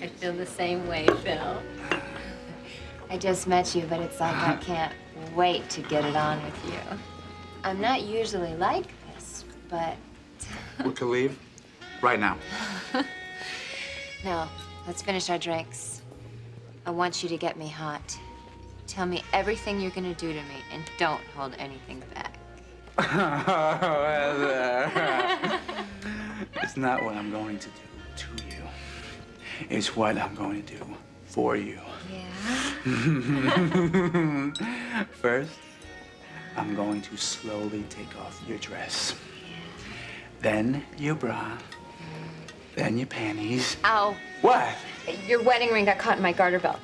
I feel the same way, Phil. I just met you, but it's like I can't wait to get it on with you. I'm not usually like this, but... We could leave right now. No, let's finish our drinks. I want you to get me hot. Tell me everything you're gonna do to me, and don't hold anything back. It's not what I'm going to do to you. It's what I'm going to do for you. Yeah? First, I'm going to slowly take off your dress. Then your bra. Then your panties. Ow. What? Your wedding ring got caught in my garter belt.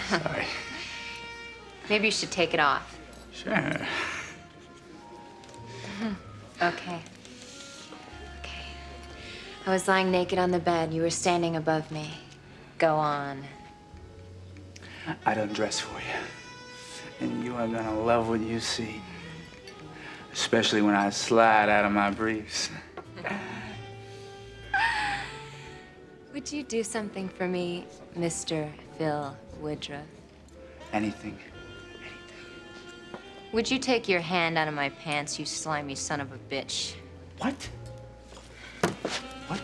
Sorry. Maybe you should take it off. Sure. Okay. Okay. I was lying naked on the bed. You were standing above me. Go on. I done dress for you. And you are gonna love what you see. Especially when I slide out of my briefs. Would you do something for me, Mr. Phil Woodruff? Anything. Would you take your hand out of my pants, you slimy son of a bitch? What? What?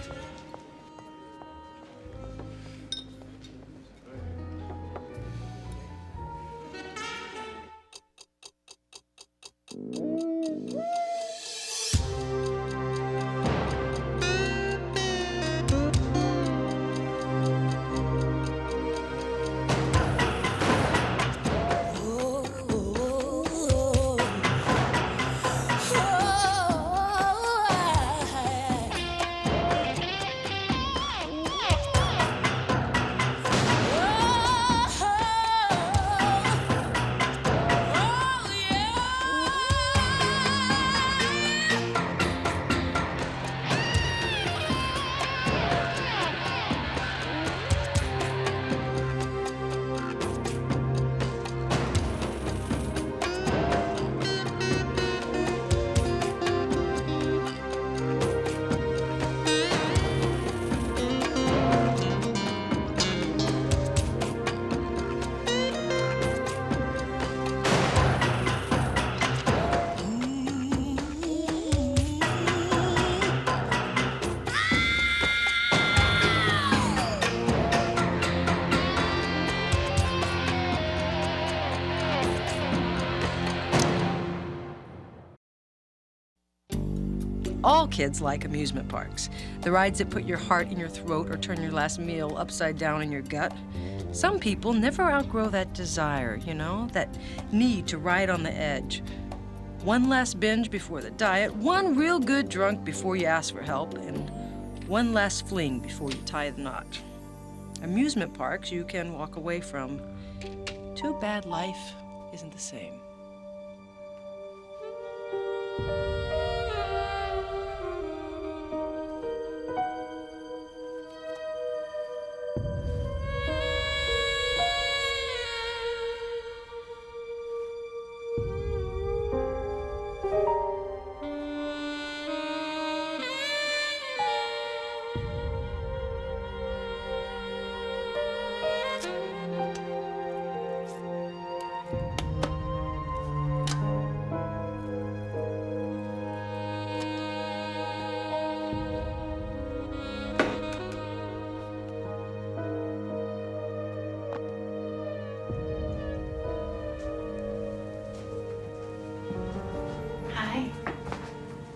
All kids like amusement parks. The rides that put your heart in your throat or turn your last meal upside down in your gut. Some people never outgrow that desire, you know, that need to ride on the edge. One last binge before the diet, one real good drunk before you ask for help, and one last fling before you tie the knot. Amusement parks you can walk away from. Too bad life isn't the same.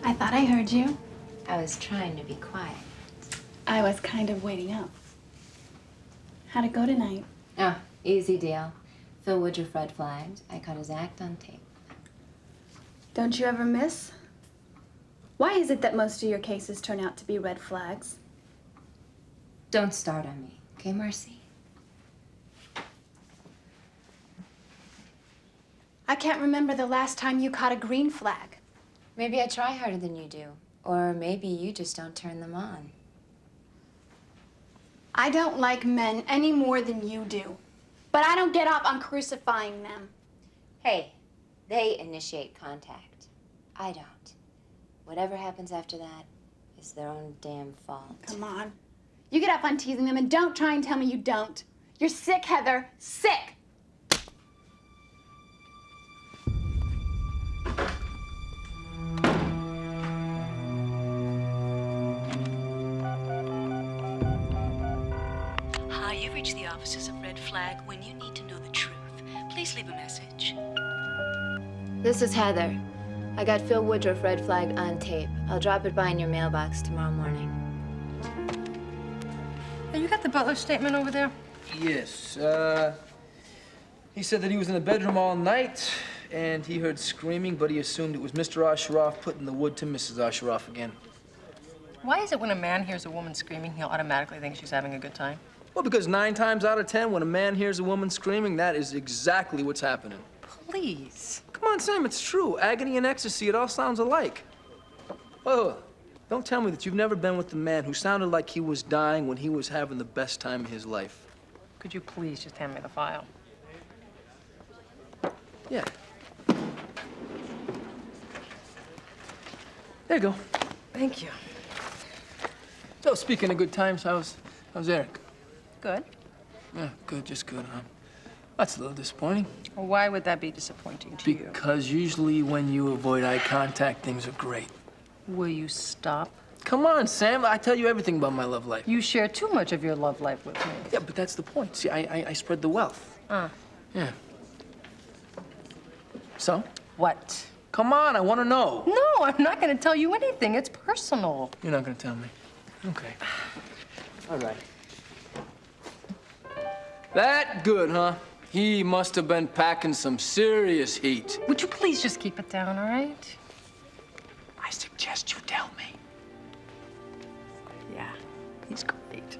I thought I heard you. I was trying to be quiet. I was kind of waiting up. How'd it go tonight? Oh, easy deal. Phil Woodruff red flagged. I caught his act on tape. Don't you ever miss? Why is it that most of your cases turn out to be red flags? Don't start on me, okay, Marcy? I can't remember the last time you caught a green flag. Maybe I try harder than you do. Or maybe you just don't turn them on. I don't like men any more than you do. But I don't get off on crucifying them. Hey, they initiate contact. I don't. Whatever happens after that, is their own damn fault. Come on. You get off on teasing them and don't try and tell me you don't. You're sick, Heather. Sick! Hi, you've reached the offices of Red Flag. When you need to know the truth, please leave a message. This is Heather. I got Phil Woodruff red flagged on tape. I'll drop it by in your mailbox tomorrow morning. Hey, you got the butler statement over there? Yes. He said that he was in the bedroom all night, and he heard screaming, but he assumed it was Mr. Asheroff putting the wood to Mrs. Asheroff again. Why is it when a man hears a woman screaming, he'll automatically think she's having a good time? Well, because 9 times out of 10, when a man hears a woman screaming, that is exactly what's happening. Please. Come on, Sam, it's true. Agony and ecstasy, it all sounds alike. Oh, don't tell me that you've never been with the man who sounded like he was dying when he was having the best time of his life. Could you please just hand me the file? Yeah. There you go. Thank you. So, speaking of good times, how's Eric? Good. Yeah, good, just good, huh? That's a little disappointing. Well, why would that be disappointing to you? Because usually when you avoid eye contact, things are great. Will you stop? Come on, Sam, I tell you everything about my love life. You share too much of your love life with me. Yeah, but that's the point. See, I spread the wealth. Yeah. So? What? Come on, I want to know. No, I'm not going to tell you anything. It's personal. You're not going to tell me. Okay. All right. That good, huh? He must have been packing some serious heat. Would you please just keep it down, all right? I suggest you tell me. Yeah, he's great.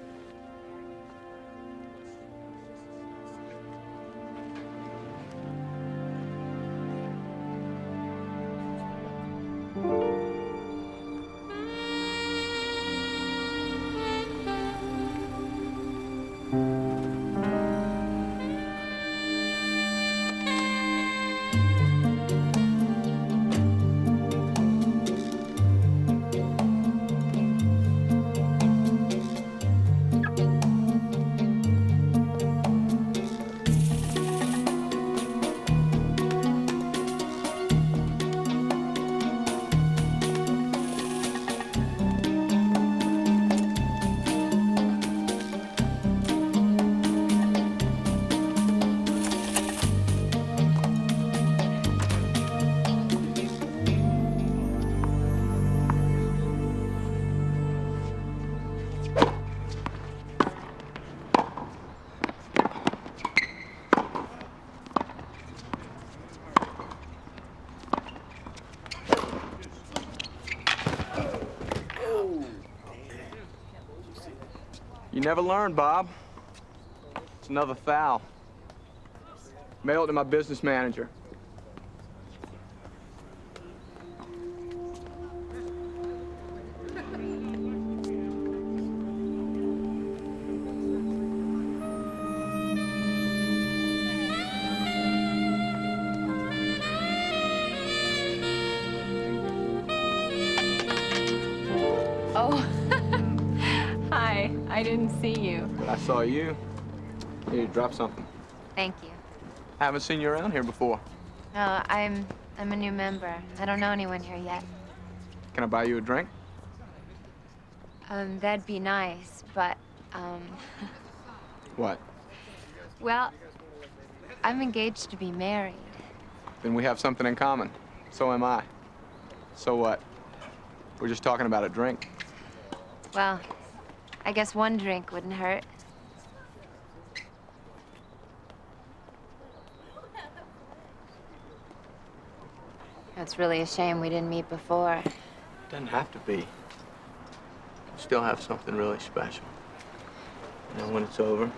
You never learn, Bob. It's another foul. Mail it to my business manager. Oh, hi. I didn't see you. But I saw you. Here, drop something. Thank you. Haven't seen you around here before. Oh, I'm a new member. I don't know anyone here yet. Can I buy you a drink? That'd be nice, but, What? well, I'm engaged to be married. Then we have something in common. So am I. So what? We're just talking about a drink. Well, I guess one drink wouldn't hurt. It's really a shame we didn't meet before. Doesn't have to be. Still have something really special. You know, when it's over,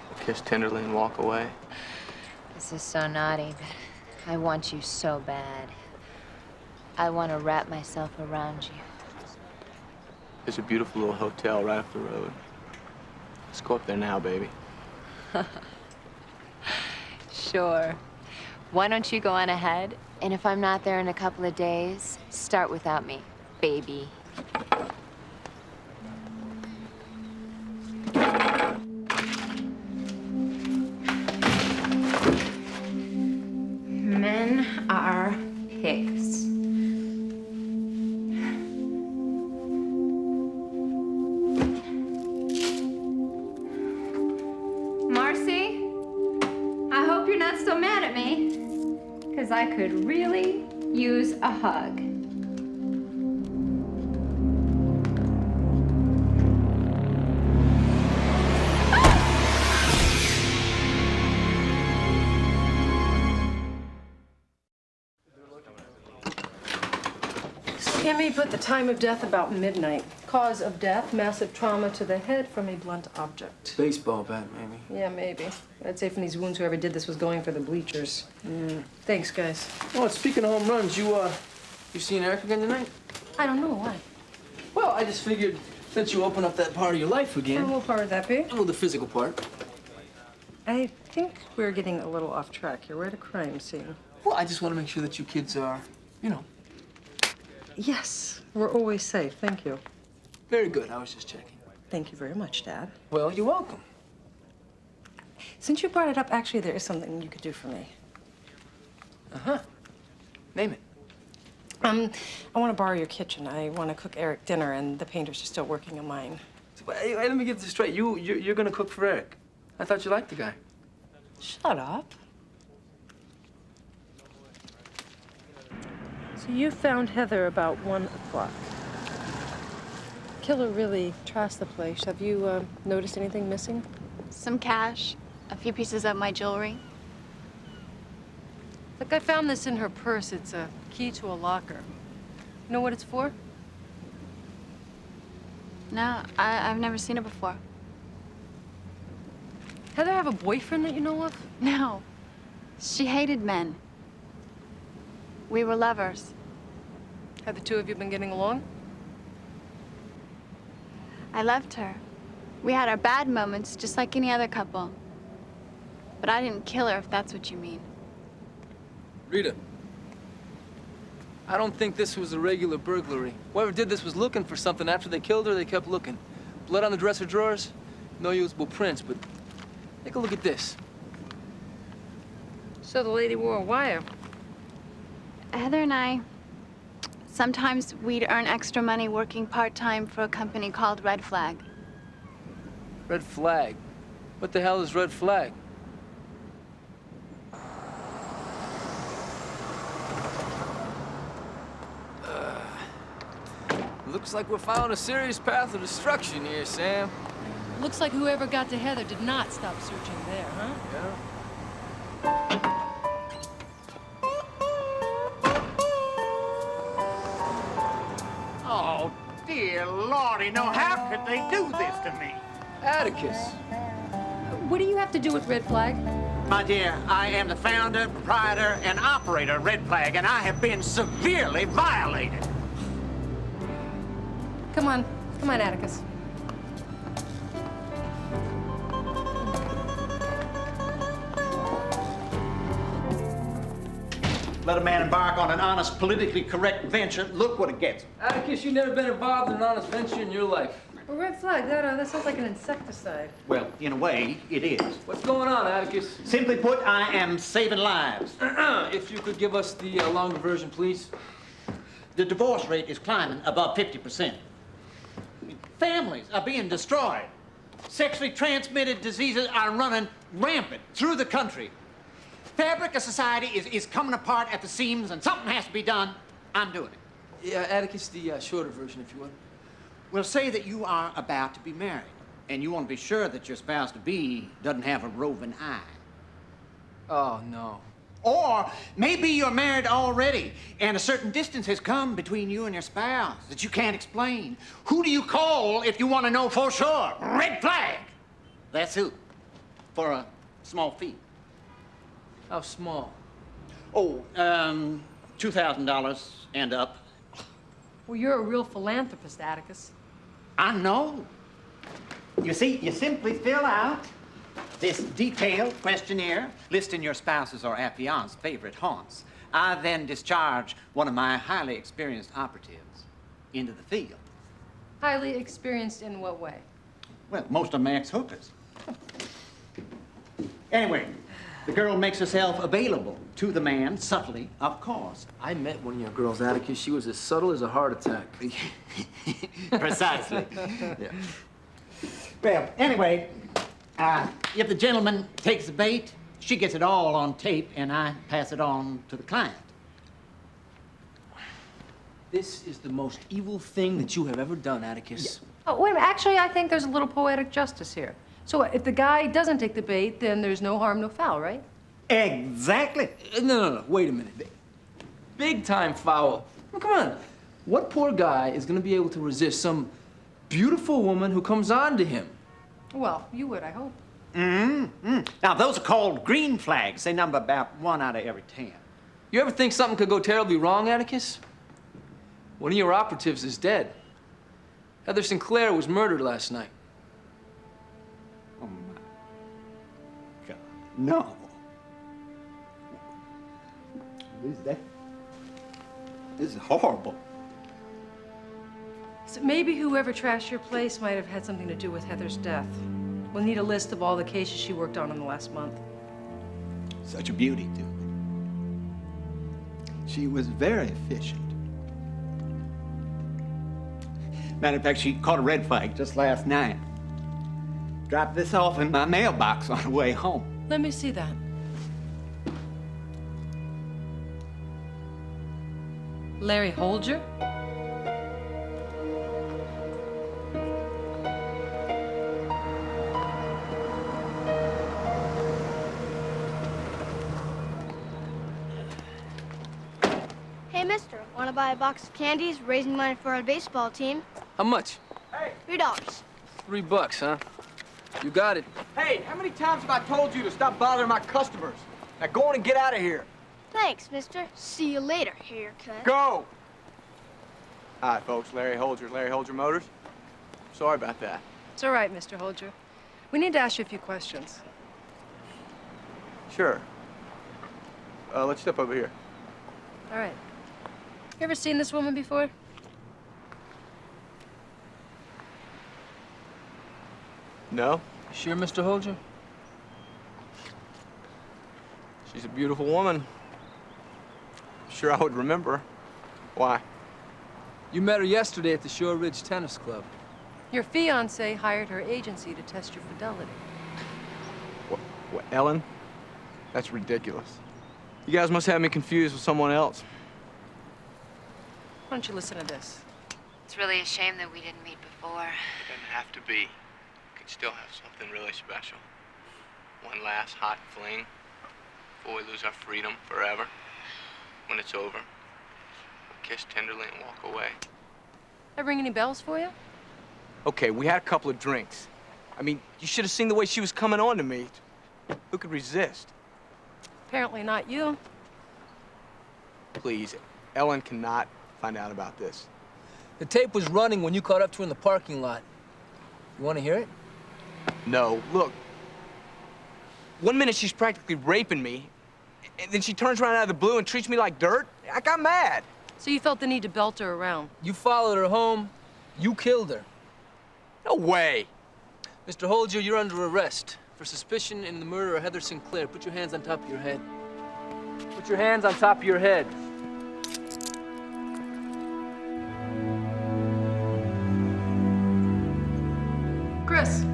we'll kiss tenderly and walk away. This is so naughty, but I want you so bad. I want to wrap myself around you. There's a beautiful little hotel right up the road. Let's go up there now, baby. Sure. Why don't you go on ahead? And if I'm not there in a couple of days, start without me. baby. Men are pigs. Marcy, I hope you're not still mad at me, because I could really use a hug. Kimmy put the time of death about midnight. Cause of death, massive trauma to the head from a blunt object. Baseball bat, maybe. Yeah, maybe. I'd say from these wounds, whoever did this was going for the bleachers. Thanks, guys. Oh, speaking of home runs, you seen Eric again tonight? I don't know why. Well, I just figured since you open up that part of your life again. And what part would that be? Well, the physical part. I think we're getting a little off track here. We're at a crime scene. Well, I just want to make sure that you kids are, you know. Yes, we're always safe. Thank you. Very good. I was just checking. Thank you very much, Dad. Well, you're welcome. Since you brought it up, actually, there is something you could do for me. Uh-huh. Name it. I want to borrow your kitchen. I want to cook Eric dinner, and the painters are still working on mine. Hey, let me get this straight. You're gonna cook for Eric. I thought you liked the guy. Shut up. So you found Heather about 1 o'clock. Killer really trashed the place. Have you noticed anything missing? Some cash, a few pieces of my jewelry. Look, I found this in her purse. It's a key to a locker. You know what it's for? No, I've never seen it before. Heather have a boyfriend that you know of? No, she hated men. We were lovers. Have the two of you been getting along? I loved her. We had our bad moments, just like any other couple. But I didn't kill her, if that's what you mean. Rita, I don't think this was a regular burglary. Whoever did this was looking for something. After they killed her, they kept looking. Blood on the dresser drawers, no usable prints, but take a look at this. So the lady wore a wire. Heather and I, sometimes we'd earn extra money working part-time for a company called Red Flag. Red Flag? What the hell is Red Flag? Looks like we're following a serious path of destruction here, Sam. Looks like whoever got to Heather did not stop searching there, huh? Yeah. Oh, dear Lordy, no, how could they do this to me? Atticus. What do you have to do with Red Flag? My dear, I am the founder, proprietor, and operator of Red Flag, and I have been severely violated. Come on, Atticus. Let a man embark on an honest, politically correct venture. Look what it gets. Atticus, you've never been involved in an honest venture in your life. A Red Flag, that sounds like an insecticide. Well, in a way, it is. What's going on, Atticus? Simply put, I am saving lives. If you could give us the longer version, please. The divorce rate is climbing above 50%. Families are being destroyed. Sexually transmitted diseases are running rampant through the country. Fabric of society is coming apart at the seams, and something has to be done. I'm doing it. Yeah, Atticus, the shorter version, if you would. We'll say that you are about to be married, and you want to be sure that your spouse-to-be doesn't have a roving eye. Oh, no. Or maybe you're married already, and a certain distance has come between you and your spouse that you can't explain. Who do you call if you want to know for sure? Red Flag! That's who. For a small fee. How small? Oh, $2,000 and up. Well, you're a real philanthropist, Atticus. I know. You see, you simply fill out this detailed questionnaire listing your spouse's or affiance's favorite haunts. I then discharge one of my highly experienced operatives. into the field. Highly experienced in what way? Well, most of them ex-hookers. Anyway, the girl makes herself available to the man, subtly, of course. I met one of your girls, Atticus. She was as subtle as a heart attack. Precisely. Yeah. Well, anyway, if the gentleman takes the bait, she gets it all on tape, and I pass it on to the client. This is the most evil thing that you have ever done, Atticus. Oh, wait a minute. Actually, I think there's a little poetic justice here. So if the guy doesn't take the bait, then there's no harm, no foul, right? Exactly. No. Wait a minute. Big time foul. Well, come on. What poor guy is going to be able to resist some beautiful woman who comes on to him? Well, you would, I hope. Now, those are called green flags. They number about 1 out of every 10. You ever think something could go terribly wrong, Atticus? One of your operatives is dead. Heather Sinclair was murdered last night. Oh, my God. No. This is horrible. So maybe whoever trashed your place might have had something to do with Heather's death. We'll need a list of all the cases she worked on in the last month. Such a beauty, too. She was very efficient. Matter of fact, she caught a red flag just last night. Dropped this off in my mailbox on the way home. Let me see that. Larry Holger? Hey, mister, want to buy a box of candies, raising money for our baseball team? How much? $3. $3, huh? You got it. Hey, how many times have I told you to stop bothering my customers? Now go on and get out of here. Thanks, mister. See you later, haircut. Go! Hi, folks. Larry Holger Motors. Sorry about that. It's all right, Mr. Holger. We need to ask you a few questions. Sure. Let's step over here. All right. You ever seen this woman before? No? Sure, Mr. Holger? She's a beautiful woman. Sure I would remember. Why? You met her yesterday at the Shore Ridge Tennis Club. Your fiance hired her agency to test your fidelity. What, Ellen? That's ridiculous. You guys must have me confused with someone else. Why don't you listen to this? It's really a shame that we didn't meet before. It doesn't have to be. You can still have something really special. One last hot fling before we lose our freedom forever. When it's over, we'll kiss tenderly and walk away. That ring any bells for you? Okay, we had a couple of drinks. I mean, you should have seen the way she was coming on to me. Who could resist? Apparently not you. Please, Ellen cannot find out about this. The tape was running when you caught up to her in the parking lot. You want to hear it? No, look. 1 minute she's practically raping me, and then she turns around out of the blue and treats me like dirt. I got mad. So you felt the need to belt her around. You followed her home. You killed her. No way. Mr. Holger, you're under arrest for suspicion in the murder of Heather Sinclair. Put your hands on top of your head. Put your hands on top of your head. Chris.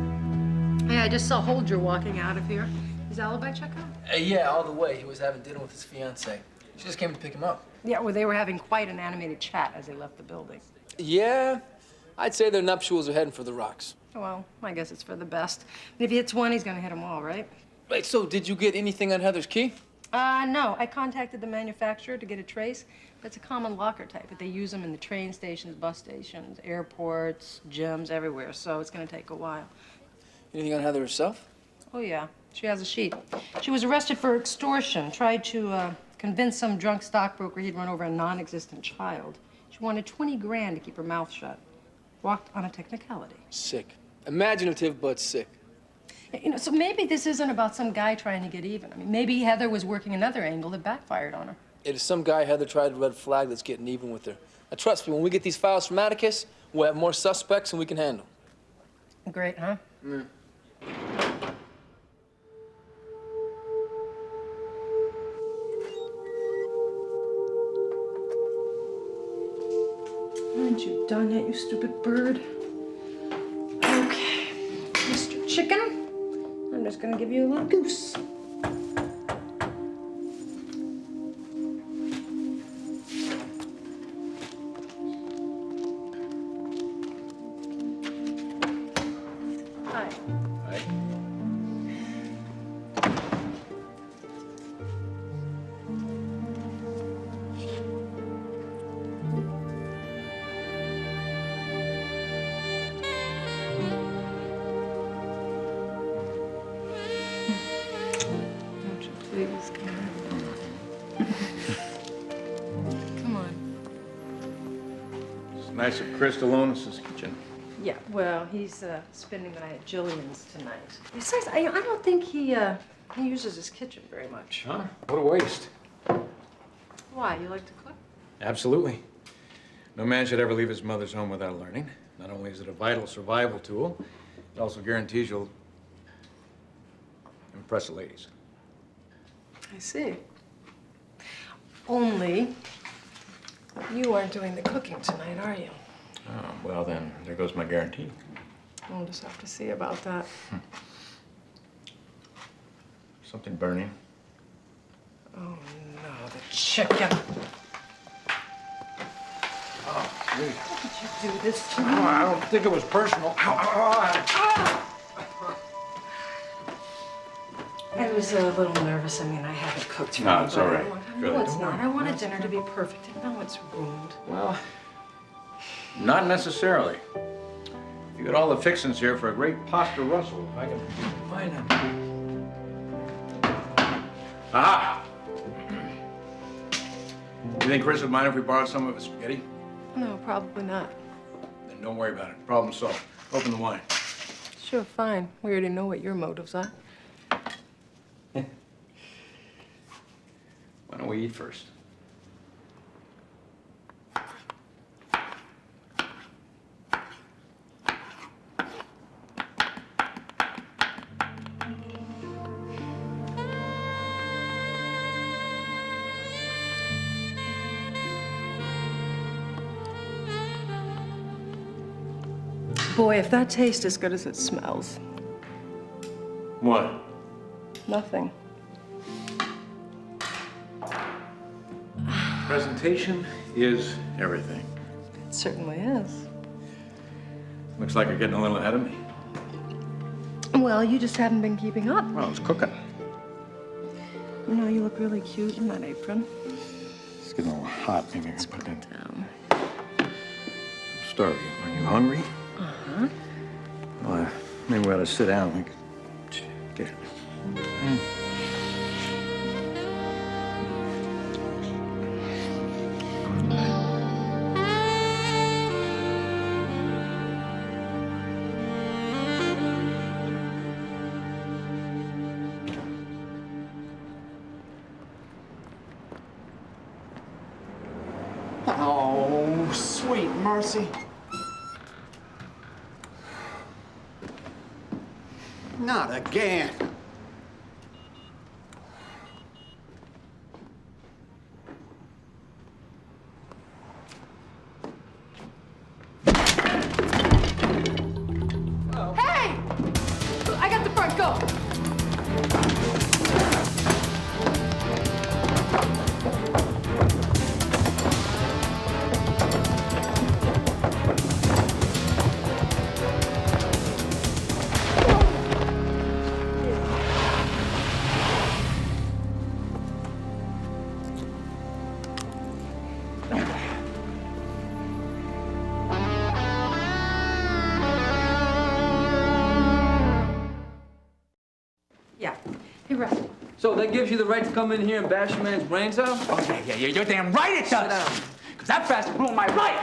Hey, I just saw Holger walking out of here. His alibi check out? Yeah, all the way. He was having dinner with his fiance. She just came to pick him up. Yeah, well, they were having quite an animated chat as they left the building. Yeah, I'd say their nuptials are heading for the rocks. Well, I guess it's for the best. If he hits one, he's gonna hit them all, right? Wait, so did you get anything on Heather's key? No. I contacted the manufacturer to get a trace. That's a common locker type, but they use them in the train stations, bus stations, airports, gyms, everywhere, so it's gonna take a while. Anything on Heather herself? Oh, yeah. She has a sheet. She was arrested for extortion, tried to convince some drunk stockbroker he'd run over a non-existent child. She wanted 20 grand to keep her mouth shut. Walked on a technicality. Sick. Imaginative, but sick. You know, so maybe this isn't about some guy trying to get even. I mean, maybe Heather was working another angle that backfired on her. It is some guy Heather tried to red flag that's getting even with her. Now, trust me, when we get these files from Atticus, we'll have more suspects than we can handle. Great, huh? Yeah. Aren't you done yet, you stupid bird? Okay, Mr. Chicken, I'm just gonna give you a little goose. Hi. Hi. Won't you please come on? Come on. It's nice of Chris Alonis' kitchen. Yeah, well, he's spending the night at Jillian's tonight. Besides, I don't think he uses his kitchen very much. Huh? What a waste. Why? You like to cook? Absolutely. No man should ever leave his mother's home without learning. Not only is it a vital survival tool, it also guarantees you'll impress the ladies. I see. Only you aren't doing the cooking tonight, are you? Oh, well then, there goes my guarantee. We'll just have to see about that. Something burning. Oh no, the chicken. Oh, sweet. How did you do this to me? Oh, I don't think it was personal. Ow, ow, ow. I was a little nervous. I mean, I haven't cooked No, it's all right. No, it's not. I wanted dinner to be perfect, and now it's ruined. Well, not necessarily. You got all the fixings here for a great pasta russell, if I can find them. Aha! You think Chris would mind if we borrowed some of his spaghetti? No, probably not. Then don't worry about it. Problem solved. Open the wine. Sure, fine. We already know what your motives are. Why don't we eat first? Boy, if that tastes as good as it smells. What? Nothing. Presentation is everything. It certainly is. Looks like you're getting a little ahead of me. Well, you just haven't been keeping up. Well, it's cooking. You know, you look really cute in that apron. It's getting a little hot. Maybe I can put that Down. starving. Are you hungry? Uh-huh. Well, maybe we ought to sit down. We could get it. Oh, sweet mercy. Not again. Hey! I got the front, go! Yeah. Hey, Russ. So that gives you the right to come in here and bash a man's brains out? Oh, yeah, you're damn right it does. Sit down. Because that bastard ruined my life.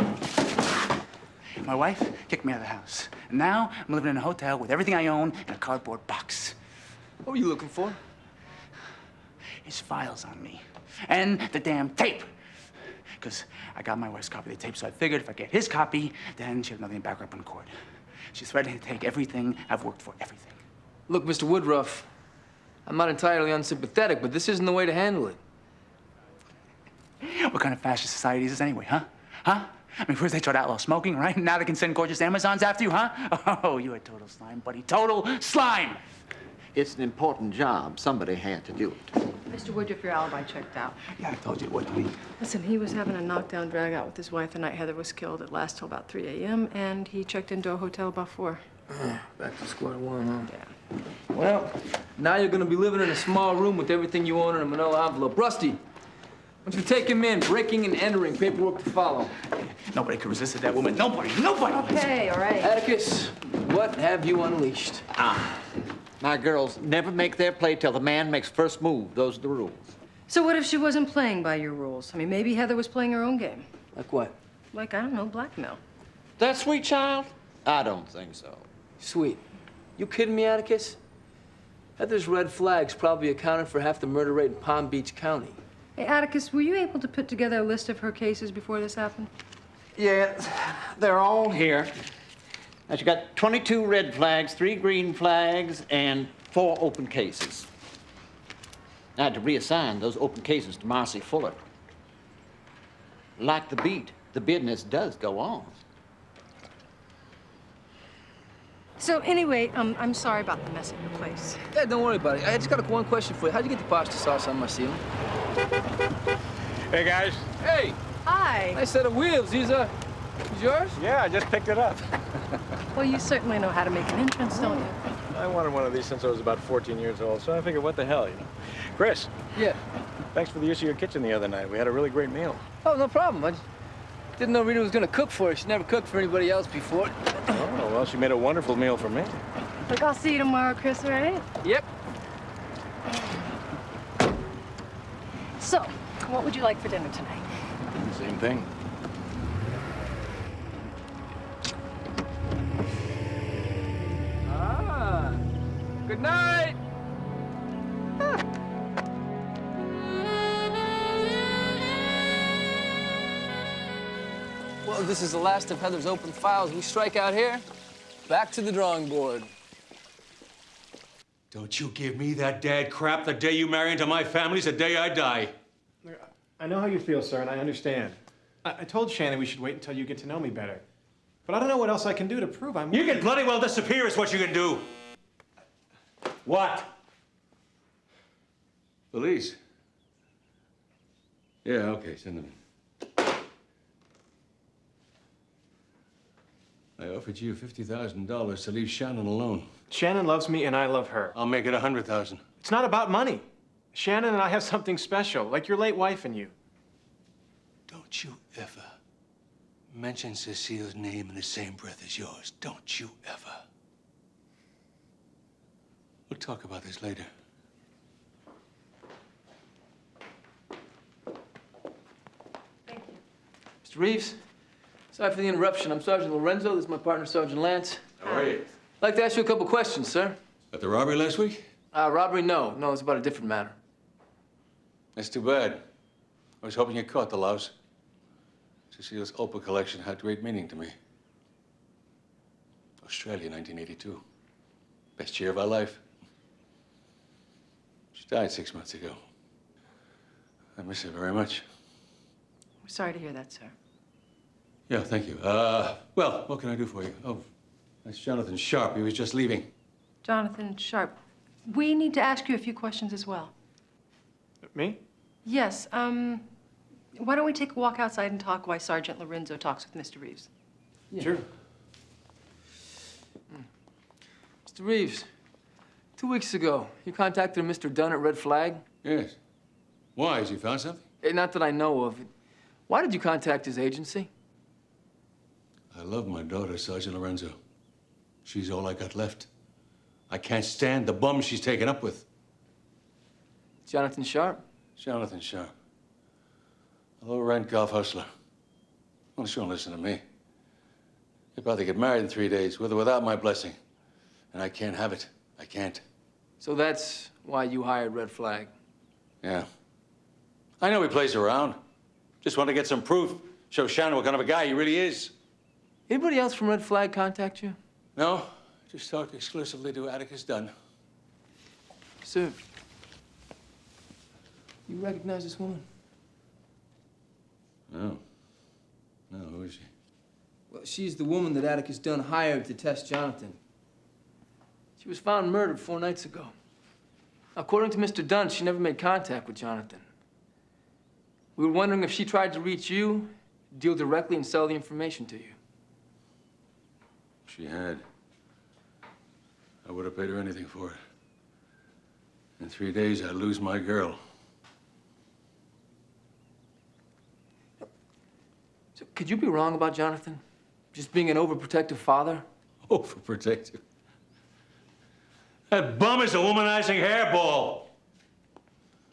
My wife kicked me out of the house. And now I'm living in a hotel with everything I own in a cardboard box. What were you looking for? His files on me. And the damn tape. because I got my wife's copy of the tape, so I figured if I get his copy, then she'll have nothing to back her up in court. She's threatening to take everything I've worked for, everything. Look, Mr. Woodruff, I'm not entirely unsympathetic, but this isn't the way to handle it. What kind of fascist society is this anyway, huh? Huh? I mean, first they tried to outlaw smoking, right? Now they can send gorgeous Amazons after you, huh? Oh, you're a total slime, buddy. Total slime! It's an important job. Somebody had to do it. Mr. Woodruff, your alibi checked out. Yeah, I told you it would, honey. Listen, he was having a knockdown drag out with his wife the night Heather was killed. It lasted till about 3 a.m., and he checked into a hotel about 4. Back to square one, huh? Yeah. Well, now you're gonna be living in a small room with everything you own in a manila envelope. Rusty, why don't you take him in? Breaking and entering, paperwork to follow. Nobody could resist that woman. Nobody, nobody! Okay, all right. Atticus, what have you unleashed? My girls never make their play till the man makes first move. Those are the rules. So what if she wasn't playing by your rules? I mean, maybe Heather was playing her own game. Like what? Like, I don't know, blackmail. That sweet child? I don't think so. Sweet. You kidding me, Atticus? Heather's red flags probably accounted for half the murder rate in Palm Beach County. Hey, Atticus, were you able to put together a list of her cases before this happened? Yeah, they're all here. Now, you got 22 red flags, 3 green flags, and 4 open cases. I had to reassign those open cases to Marcy Fuller. Like the beat, the business does go on. So anyway, I'm sorry about the mess at your place. Yeah, don't worry about it. I just got one question for you. How'd you get the pasta sauce on my ceiling? Hey, guys. Hey! Hi. Nice set of wheels. These are yours? Yeah, I just picked it up. Well, you certainly know how to make an entrance, don't you? I wanted one of these since I was about 14 years old, so I figured, what the hell, you know. Chris. Yeah. Thanks for the use of your kitchen the other night. We had a really great meal. Oh, no problem. I didn't know Rita was gonna cook for you. She never cooked for anybody else before. Oh, well, she made a wonderful meal for me. Look, I'll see you tomorrow, Chris, all right? Yep. So, what would you like for dinner tonight? Same thing. Good night! Well, this is the last of Heather's open files. We strike out here, back to the drawing board. Don't you give me that dad crap. The day you marry into my family's the day I die. I know how you feel, sir, and I understand. I told Shannon we should wait until you get to know me better. But I don't know what else I can do to prove I'm... You can bloody well disappear is what you can do. What? Police? Yeah, okay, send them in. I offered you $50,000 to leave Shannon alone. Shannon loves me, and I love her. I'll make it 100,000. It's not about money. Shannon and I have something special, like your late wife and you. Don't you ever mention Cecile's name in the same breath as yours. Don't you ever. We'll talk about this later. Mr. Reeves, sorry for the interruption. I'm Sergeant Lorenzo. This is my partner, Sergeant Lance. How are you? I'd like to ask you a couple questions, sir. At the robbery last week? Robbery, no. No, it's about a different matter. That's too bad. I was hoping you caught the louse. Cecile's opal collection had great meaning to me. Australia, 1982. Best year of our life. She died 6 months ago. I miss her very much. We're sorry to hear that, sir. Yeah, thank you. Well, what can I do for you? Oh, that's Jonathan Sharp. He was just leaving. Jonathan Sharp, we need to ask you a few questions as well. Me? Yes, why don't we take a walk outside and talk while Sergeant Lorenzo talks with Mr. Reeves? Yeah. Sure. Mr. Reeves, 2 weeks ago, you contacted Mr. Dunn at Red Flag? Yes. Why? Has he found something? Not that I know of. Why did you contact his agency? I love my daughter, Sergeant Lorenzo. She's all I got left. I can't stand the bum she's taken up with. Jonathan Sharp? Jonathan Sharp. A low-rent golf hustler. Well, she won't listen to me. He'd probably get married in 3 days, with or without my blessing. And I can't have it. I can't. So that's why you hired Red Flag? Yeah. I know he plays around. Just want to get some proof. Show Shannon what kind of a guy he really is. Anybody else from Red Flag contact you? No, just talked exclusively to Atticus Dunn. Sir, you recognize this woman? No. No, who is she? Well, she's the woman that Atticus Dunn hired to test Jonathan. She was found murdered 4 nights ago. According to Mr. Dunn, she never made contact with Jonathan. We were wondering if she tried to reach you, deal directly, and sell the information to you. She had. I would have paid her anything for it. In 3 days, I'd lose my girl. So could you be wrong about Jonathan? Just being an overprotective father? Overprotective? That bum is a womanizing hairball.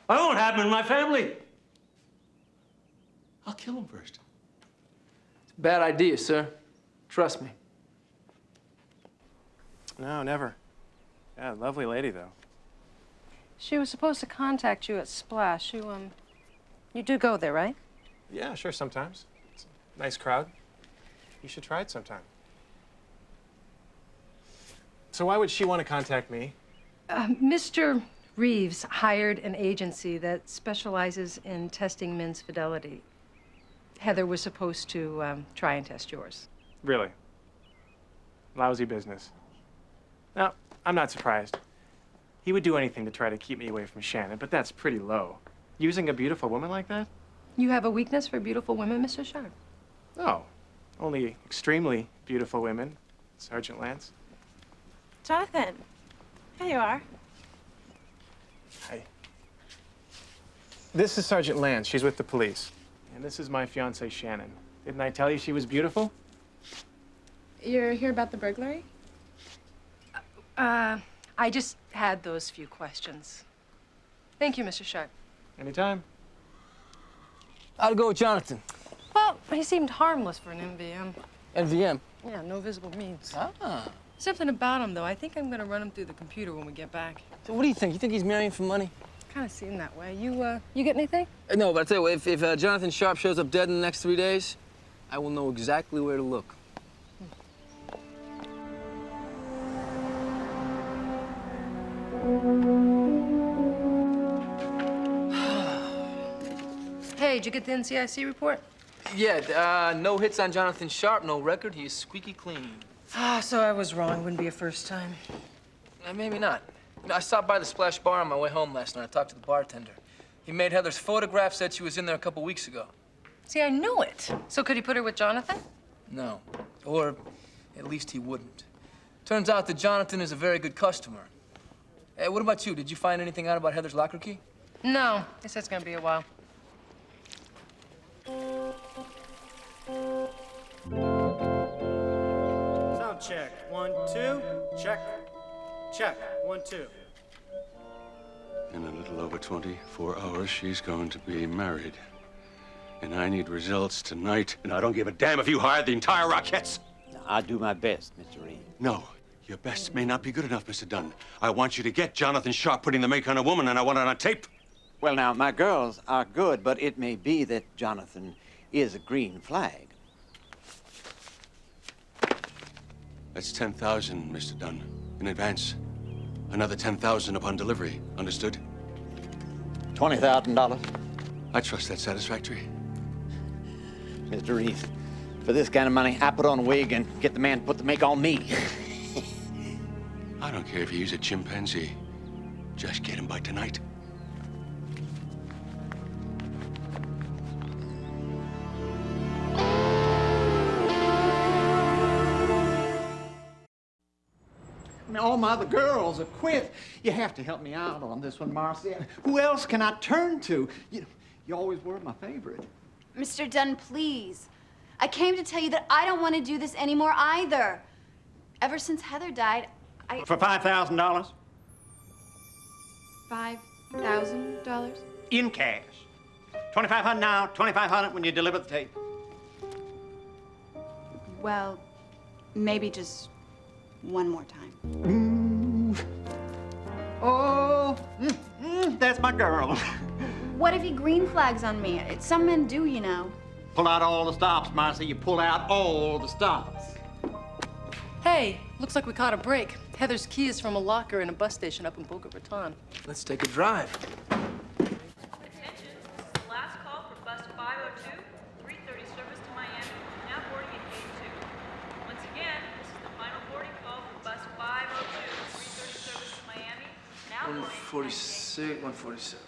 I won't have him in my family. I'll kill him first. It's a bad idea, sir. Trust me. No, never. Yeah, lovely lady, though. She was supposed to contact you at Splash. You do go there, right? Yeah, sure, sometimes. It's a nice crowd. You should try it sometime. So why would she want to contact me? Mr. Reeves hired an agency that specializes in testing men's fidelity. Heather was supposed to try and test yours. Really? Lousy business. Now, I'm not surprised. He would do anything to try to keep me away from Shannon, but that's pretty low. Using a beautiful woman like that? You have a weakness for beautiful women, Mr. Sharp? No. Only extremely beautiful women, Sergeant Lance. Jonathan, here you are. Hi. This is Sergeant Lance. She's with the police. And this is my fiance, Shannon. Didn't I tell you she was beautiful? You're here about the burglary? I just had those few questions. Thank you, Mr. Sharp. Anytime. How'd it go with Jonathan? Well, he seemed harmless for an MVM. NVM? Yeah, no visible means. Ah. Something about him, though. I think I'm gonna run him through the computer when we get back. So what do you think? You think he's marrying for money? Kind of seemed that way. You get anything? No, but I tell you what, if Jonathan Sharp shows up dead in the next 3 days, I will know exactly where to look. Hey, did you get the NCIC report? Yeah, no hits on Jonathan Sharp, no record. He is squeaky clean. So I was wrong. Wouldn't be a first time. Maybe not. You know, I stopped by the Splash Bar on my way home last night. I talked to the bartender. He made Heather's photograph, said she was in there a couple weeks ago. See, I knew it. So could he put her with Jonathan? No. Or at least he wouldn't. Turns out that Jonathan is a very good customer. Hey, what about you? Did you find anything out about Heather's locker key? No. He said it's gonna be a while. Sound check. 1, 2. Check. Check. 1, 2. In a little over 24 hours, she's going to be married. And I need results tonight. And I don't give a damn if you hired the entire Rockettes. I'll do my best, Mr. Reed. No, your best may not be good enough, Mr. Dunn. I want you to get Jonathan Sharp putting the make on a woman, and I want it on tape. Well, now, my girls are good, but it may be that Jonathan is a green flag. That's 10,000, Mr. Dunn, in advance. Another 10,000 upon delivery. Understood? $20,000. I trust that's satisfactory. Mr. Reed, for this kind of money, I put on a wig and get the man to put the make on me. I don't care if you use a chimpanzee. Just get him by tonight. I mean, all my other girls are quit. You have to help me out on this one, Marcy. Who else can I turn to? You always were my favorite. Mr. Dunn, please. I came to tell you that I don't want to do this anymore either. Ever since Heather died, For $5,000? $5,000? In cash. $2,500 now, $2,500 when you deliver the tape. Well, maybe just one more time. Oh, that's my girl. What if he green flags on me? Some men do, you know. Pull out all the stops, Marcy. You pull out all the stops. Hey, looks like we caught a break. Heather's key is from a locker in a bus station up in Boca Raton. Let's take a drive. Last call for bus 502, 3:30 service to Miami, now boarding at gate 2. Once again, this is the final boarding call for bus 502, 3:30 service to Miami, now boarding at 146, 147.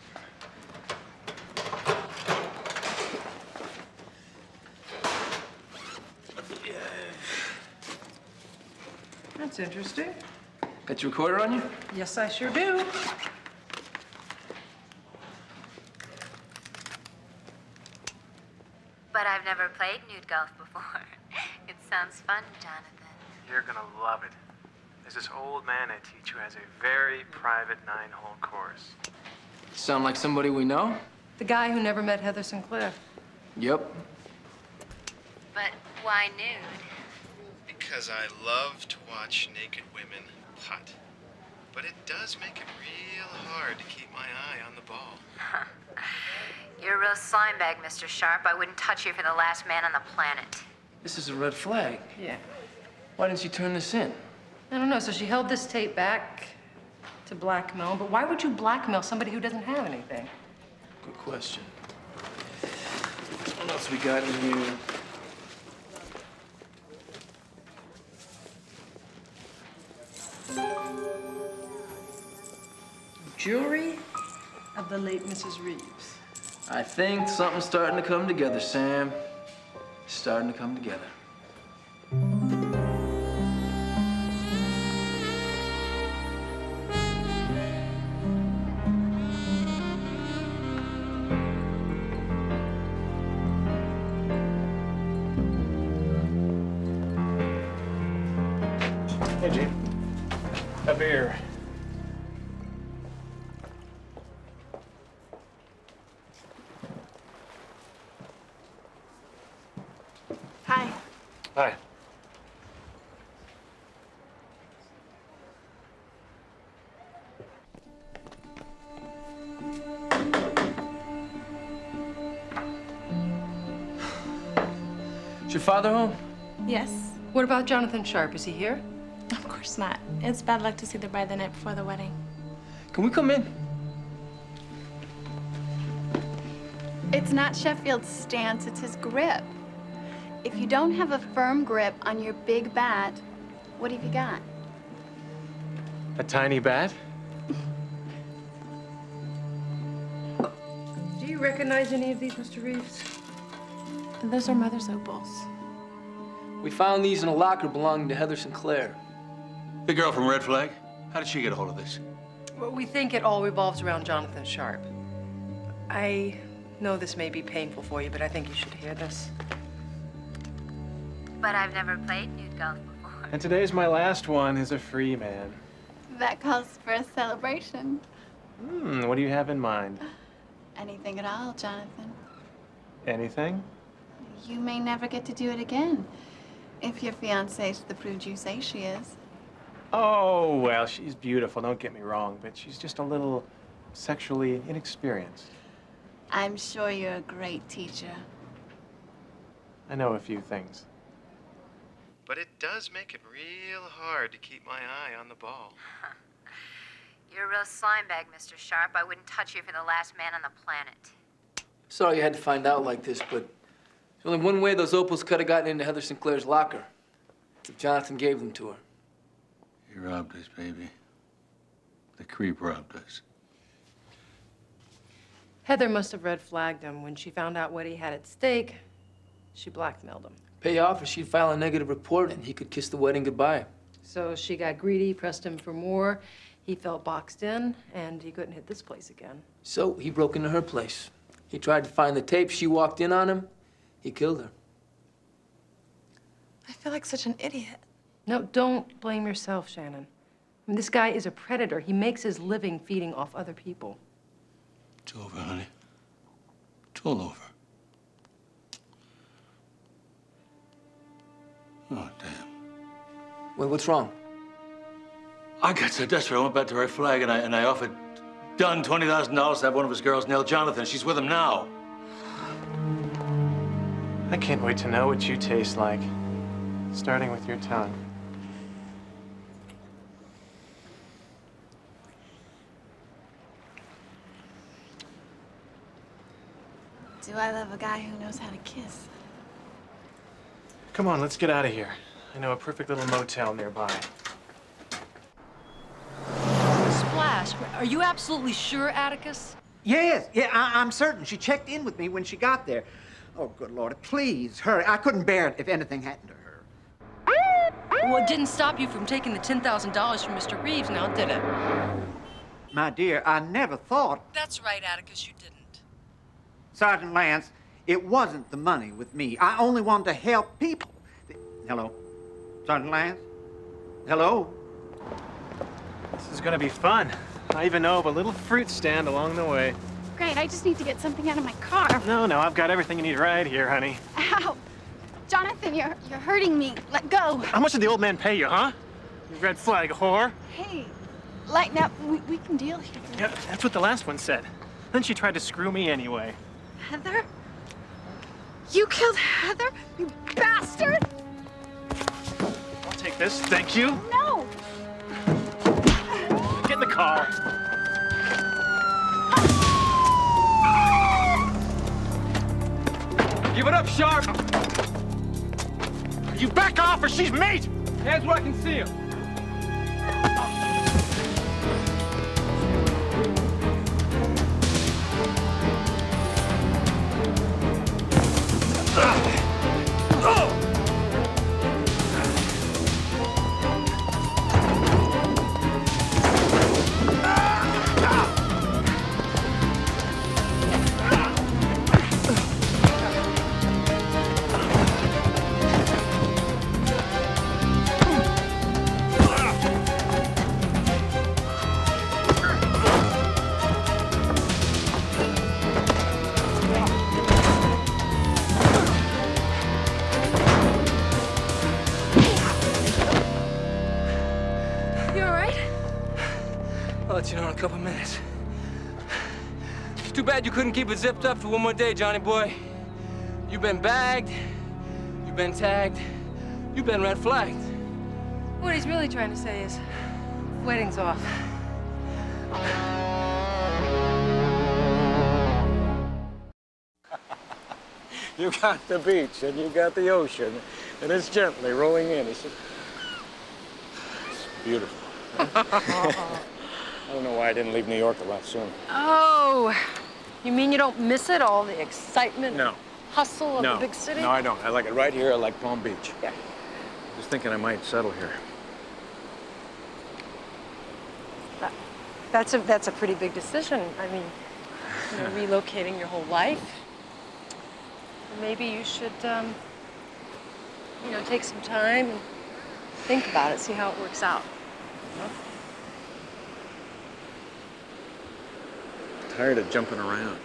That's interesting. Got your recorder on you? Yes, I sure do. But I've never played nude golf before. It sounds fun, Jonathan. You're gonna love it. There's this old man I teach who has a very private 9-hole course. Sound like somebody we know? The guy who never met Heather Sinclair. Yep. But why nude? Because I love to watch naked women putt. But it does make it real hard to keep my eye on the ball. You're a real slime bag, Mr. Sharp. I wouldn't touch you for the last man on the planet. This is a red flag. Yeah. Why didn't she turn this in? I don't know. So she held this tape back to blackmail, but why would you blackmail somebody who doesn't have anything? Good question. What else we got in here? Jewelry of the late Mrs. Reeves. I think something's starting to come together, Sam. It's starting to come together. Hey, Gene. A beer. Hi. Hi. Is your father home? Yes. What about Jonathan Sharp? Is he here? Of course not. It's bad luck to see the bride the night before the wedding. Can we come in? It's not Sheffield's stance, it's his grip. If you don't have a firm grip on your big bat, what have you got? A tiny bat? Do you recognize any of these, Mr. Reeves? Those are Mother's opals. We found these in a locker belonging to Heather Sinclair. The girl from Red Flag? How did she get a hold of this? Well, we think it all revolves around Jonathan Sharp. I know this may be painful for you, but I think you should hear this. But I've never played nude golf before. And today's my last one as a free man. That calls for a celebration. What do you have in mind? Anything at all, Jonathan. Anything? You may never get to do it again. If your fiance's the prude you say she is. Oh, well, she's beautiful, don't get me wrong, but she's just a little sexually inexperienced. I'm sure you're a great teacher. I know a few things. But it does make it real hard to keep my eye on the ball. You're a real slime bag, Mr. Sharp. I wouldn't touch you for the last man on the planet. Sorry you had to find out like this, but there's only one way those opals could have gotten into Heather Sinclair's locker. It's if Jonathan gave them to her. He robbed us, baby. The creep robbed us. Heather must have red flagged him. When she found out what he had at stake, she blackmailed him. Pay off or she'd file a negative report and he could kiss the wedding goodbye. So she got greedy, pressed him for more. He felt boxed in, and he couldn't hit this place again. So he broke into her place. He tried to find the tape. She walked in on him. He killed her. I feel like such an idiot. No, don't blame yourself, Shannon. I mean, this guy is a predator. He makes his living feeding off other people. It's over, honey. It's all over. Oh, damn. Wait, what's wrong? I got so desperate, I went back to Red Flag and I offered Dunn $20,000 to have one of his girls nail Jonathan. She's with him now. I can't wait to know what you taste like, starting with your tongue. Do I love a guy who knows how to kiss? Come on, let's get out of here. I know a perfect little motel nearby. Splash, are you absolutely sure, Atticus? Yes, yeah, I'm certain. She checked in with me when she got there. Oh, good Lord, please, hurry. I couldn't bear it if anything happened to her. Well, it didn't stop you from taking the $10,000 from Mr. Reeves, now did it? My dear, I never thought... That's right, Atticus, you didn't. Sergeant Lance, it wasn't the money with me. I only wanted to help people. Hello? Sergeant Lance? Hello? This is gonna be fun. I even know of a little fruit stand along the way. Great, I just need to get something out of my car. No, I've got everything you need right here, honey. Ow! Jonathan, you're hurting me. Let go. How much did the old man pay you, huh? You red flag whore. Hey, lighten up. We can deal here. Yeah, that's what the last one said. Then she tried to screw me anyway. Heather? You killed Heather? You bastard! I'll take this, thank you. No! Get in the car. Give it up, Sharp! You back off or she's meat! Hands where I can see him. I'll let you know in a couple minutes. It's too bad you couldn't keep it zipped up for one more day, Johnny boy. You've been bagged, you've been tagged, you've been red flagged. What he's really trying to say is, wedding's off. You got the beach and you got the ocean, and it's gently rolling in. It's beautiful. I don't know why I didn't leave New York a lot sooner. Oh, you mean you don't miss it, all the excitement, No. hustle of No. the big city? No, I don't. I like it right here. I like Palm Beach. Yeah. Just thinking I might settle here. That's a pretty big decision. I mean, you know, relocating your whole life. Maybe you should, you know, take some time and think about it, see how it works out. Tired of jumping around.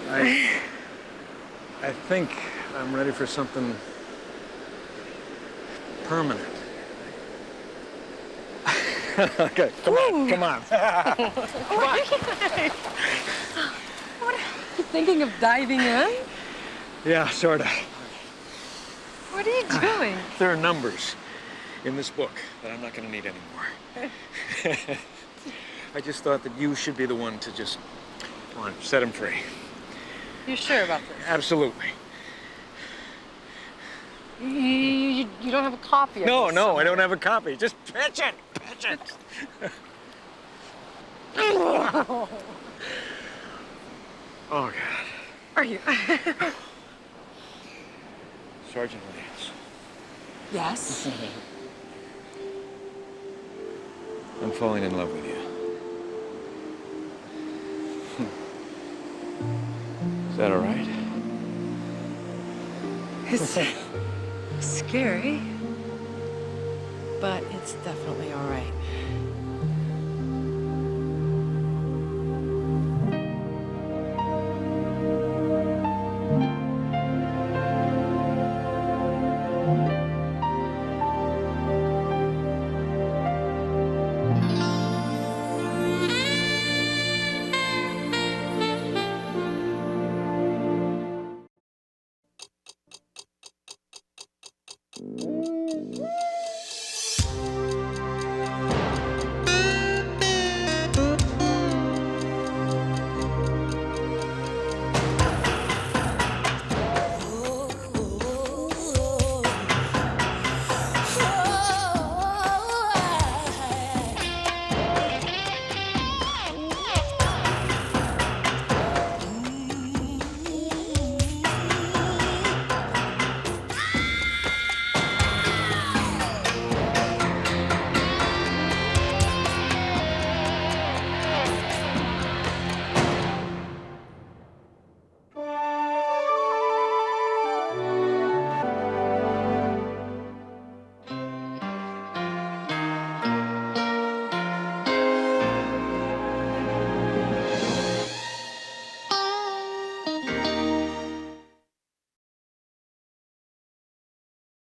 I think I'm ready for something permanent. Okay, come on, come on. Come on. What, are you thinking of diving in? Yeah, sort of. What are you doing? There are numbers in this book that I'm not going to need anymore. I just thought that you should be the one to just, come on, set him free. You sure about this? Absolutely. You don't have a copy of No, this? no, I don't have a copy. Just pitch it, pitch it. Oh, God. Are you? Sergeant Lance. Yes? I'm falling in love with you. Is that all right? It's scary, but it's definitely all right.